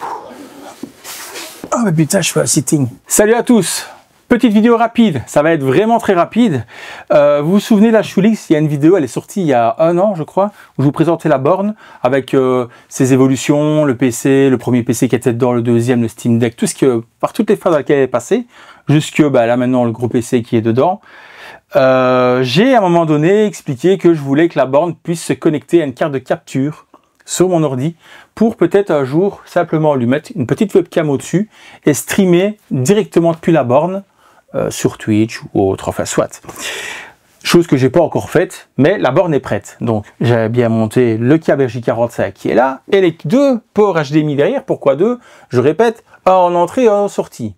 Oh mais putain, je fais un sitting. Salut à tous. Petite vidéo rapide, ça va être vraiment très rapide. Vous vous souvenez de la Schulix, il y a une vidéo, elle est sortie il y a 1 an je crois, où je vous présentais la borne avec ses évolutions, le PC, le premier PC qui était dedans, le deuxième, le Steam Deck, tout ce que, par toutes les phases dans lesquelles elle est passée, jusque là maintenant le gros PC qui est dedans. J'ai à un moment donné expliqué que je voulais que la borne puisse se connecter à une carte de capture sur mon ordi pour peut-être un jour simplement lui mettre une petite webcam au-dessus et streamer directement depuis la borne sur Twitch ou autre, enfin soit. Chose que j'ai pas encore faite, mais la borne est prête. Donc j'ai bien monté le câble RJ45 qui est là et les 2 ports HDMI derrière. Pourquoi 2? Je répète, un en entrée et un en sortie.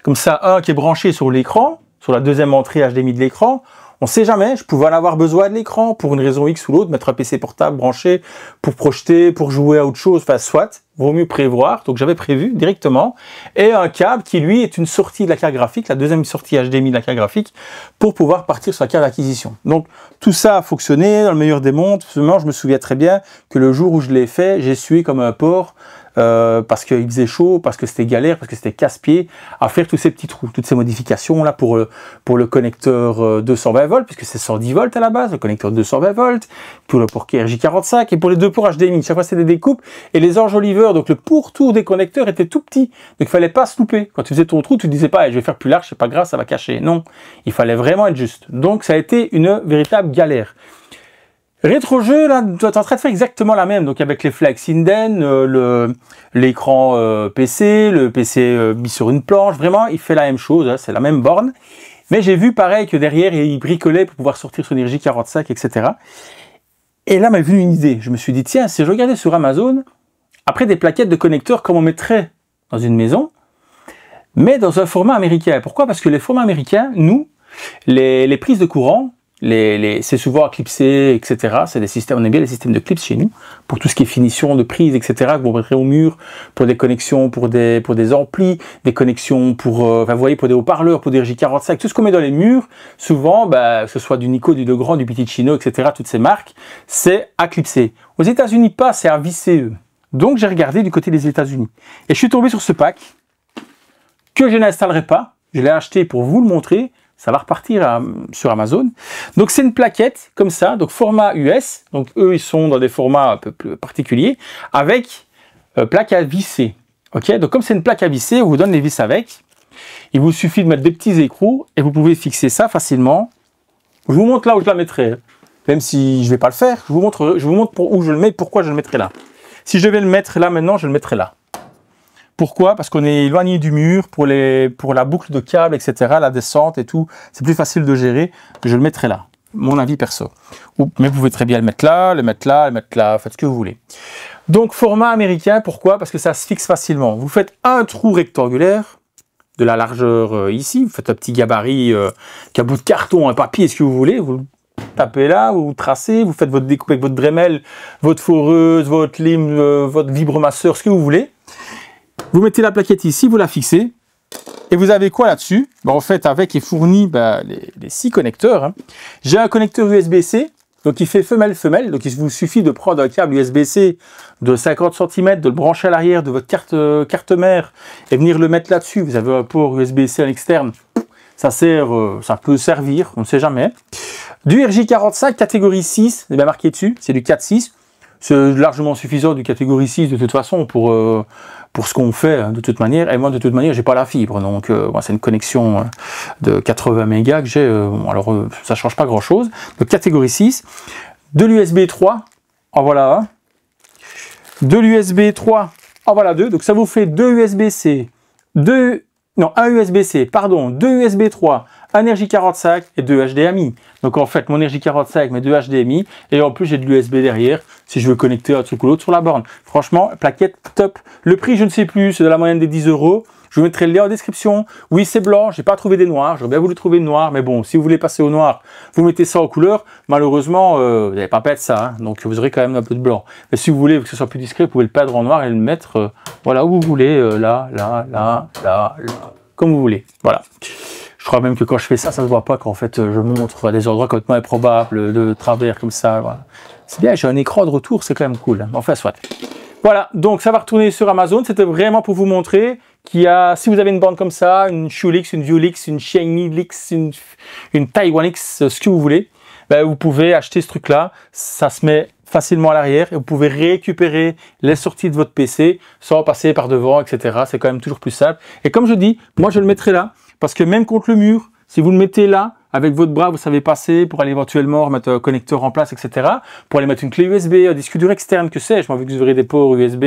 Comme ça, un qui est branché sur l'écran, sur la deuxième entrée HDMI de l'écran. On sait jamais, je pouvais en avoir besoin de l'écran pour une raison X ou l'autre, mettre un PC portable branché pour projeter, pour jouer à autre chose, enfin soit, vaut mieux prévoir, donc j'avais prévu directement, et un câble qui lui est une sortie de la carte graphique, la deuxième sortie HDMI de la carte graphique, pour pouvoir partir sur la carte d'acquisition. Donc tout ça a fonctionné dans le meilleur des mondes, seulement je me souviens très bien que le jour où je l'ai fait, j'ai sué comme un porc, parce qu'il faisait chaud, parce que c'était galère, parce que c'était casse-pied à faire tous ces petits trous, toutes ces modifications là pour le connecteur 220 volts, puisque c'est 110 volts à la base, le connecteur 220 volts, pour le port RJ45 et pour les 2 ports HDMI. Chaque fois c'était des découpes et les enjoliveurs, donc le pourtour des connecteurs était tout petit, donc il fallait pas se louper. Quand tu faisais ton trou, tu disais pas, je vais faire plus large, c'est pas grave, ça va cacher. Non, il fallait vraiment être juste. Donc ça a été une véritable galère. Rétro-jeu, là, tu es en train de faire exactement la même, donc avec les flex inden, l'écran PC, le PC mis sur une planche, vraiment, il fait la même chose, hein, c'est la même borne. Mais j'ai vu pareil que derrière, il bricolait pour pouvoir sortir son RJ45, etc. Et là m'est venue une idée, je me suis dit, tiens, si je regardais sur Amazon, après des plaquettes de connecteurs comme on mettrait dans une maison, mais dans un format américain. Pourquoi? Parce que les formats américains, nous, les prises de courant, c'est souvent clipsé, etc. C'est des systèmes, on aime bien les systèmes de clips chez nous, pour tout ce qui est finition de prise, etc. que vous mettrez au mur, pour des connexions, pour des amplis, des connexions pour, enfin, vous voyez, pour des haut-parleurs, pour des RJ45, tout ce qu'on met dans les murs, souvent, que ce soit du Nico, du Legrand, du Piticino, etc., toutes ces marques, c'est à clipser. Aux États-Unis, pas, c'est à visser eux. Donc j'ai regardé du côté des États-Unis. Et je suis tombé sur ce pack, que je n'installerai pas, je l'ai acheté pour vous le montrer. Ça va repartir sur Amazon. Donc c'est une plaquette comme ça, donc format US. Donc eux ils sont dans des formats un peu plus particuliers, avec plaque à visser. Ok, donc comme c'est une plaque à visser, on vous donne les vis avec. Il vous suffit de mettre des petits écrous et vous pouvez fixer ça facilement. Je vous montre là où je la mettrai, même si je ne vais pas le faire. Je vous montre où je le mets, pourquoi je le mettrai là. Si je devais le mettre là maintenant, je le mettrai là. Pourquoi? Parce qu'on est éloigné du mur pour la boucle de câble, etc., la descente et tout. C'est plus facile de gérer. Je le mettrai là. Mon avis perso. Mais vous pouvez très bien le mettre là, le mettre là, le mettre là. Faites ce que vous voulez. Donc, format américain. Pourquoi? Parce que ça se fixe facilement. Vous faites un trou rectangulaire de la largeur ici. Vous faites un petit gabarit qu'un bout de carton, un papier, ce que vous voulez. Vous tapez là, vous tracez, vous faites votre découpe avec votre Dremel, votre foreuse, votre lime, votre vibromasseur, ce que vous voulez. Vous mettez la plaquette ici, vous la fixez, et vous avez quoi là-dessus? En fait, avec est fourni les 6 connecteurs. Hein. J'ai un connecteur USB-C, donc il fait femelle-femelle, donc il vous suffit de prendre un câble USB-C de 50 cm, de le brancher à l'arrière de votre carte mère, et venir le mettre là-dessus. Vous avez un port USB-C en externe, ça peut servir, on ne sait jamais. Du RJ45 catégorie 6, c'est bien marqué dessus, c'est du 4.6. C'est largement suffisant du catégorie 6 de toute façon pour ce qu'on fait hein, de toute manière. Et moi de toute manière j'ai pas la fibre, donc moi, c'est une connexion de 80 mégas que j'ai. Ça change pas grand chose. Donc catégorie 6, de l'USB 3, en voilà un. De l'USB 3, en voilà 2. Donc ça vous fait 2 USB-C, un USB-C, pardon, 2 USB 3, un RJ45 et 2 HDMI. Donc en fait, mon RJ45, mes 2 HDMI, et en plus j'ai de l'USB derrière, si je veux connecter un truc ou l'autre sur la borne. Franchement, plaquette top. Le prix, je ne sais plus, c'est de la moyenne des 10 €. Je vous mettrai le lien en description. Oui, c'est blanc, j'ai pas trouvé des noirs, j'aurais bien voulu trouver une noire, mais bon, si vous voulez passer au noir, vous mettez ça en couleur. Malheureusement, vous n'allez pas perdre ça, hein, donc vous aurez quand même un peu de blanc. Mais si vous voulez que ce soit plus discret, vous pouvez le perdre en noir et le mettre voilà où vous voulez, là, comme vous voulez. Voilà. Je crois même que quand je fais ça, ça se voit pas qu'en fait je montre à des endroits complètement improbables, de travers comme ça. Voilà. C'est bien, j'ai un écran de retour, c'est quand même cool. Hein. Enfin, soit. Voilà, donc ça va retourner sur Amazon. C'était vraiment pour vous montrer qu'il y a, si vous avez une borne comme ça, une Shulix, une Viewlix, une Shinylix, une Taiwanix, ce que vous voulez, ben, vous pouvez acheter ce truc-là. Ça se met facilement à l'arrière et vous pouvez récupérer les sorties de votre PC sans passer par devant, etc. C'est quand même toujours plus simple. Et comme je dis, moi je le mettrai là parce que même contre le mur, si vous le mettez là, avec votre bras, vous savez passer pour aller éventuellement remettre un connecteur en place, etc. Pour aller mettre une clé USB, un disque dur externe, que sais-je. Moi, vu que vous aurez des ports USB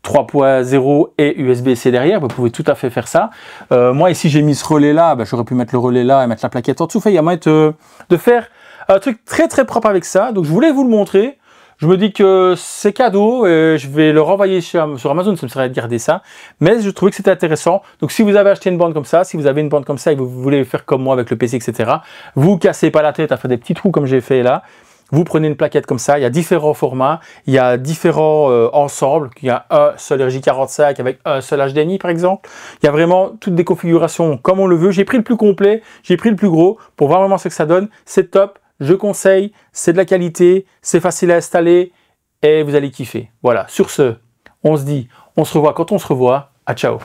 3.0 et USB-C derrière, vous pouvez tout à fait faire ça. Moi, ici, j'ai mis ce relais-là. Ben, j'aurais pu mettre le relais là et mettre la plaquette en dessous. Il y a moyen de faire un truc très, très propre avec ça. Donc, je voulais vous le montrer. Je me dis que c'est cadeau, je vais le renvoyer sur Amazon, ça me serait de garder ça. Mais je trouvais que c'était intéressant. Donc si vous avez acheté une borne comme ça, si vous avez une borne comme ça et que vous voulez faire comme moi avec le PC, etc., vous cassez pas la tête à faire des petits trous comme j'ai fait là. Vous prenez une plaquette comme ça, il y a différents formats, il y a différents ensembles. Il y a un seul RJ45 avec un seul HDMI par exemple. Il y a vraiment toutes des configurations comme on le veut. J'ai pris le plus complet, j'ai pris le plus gros pour voir vraiment ce que ça donne. C'est top. Je conseille, c'est de la qualité, c'est facile à installer et vous allez kiffer. Voilà, sur ce, on se dit, on se revoit quand on se revoit. À ciao.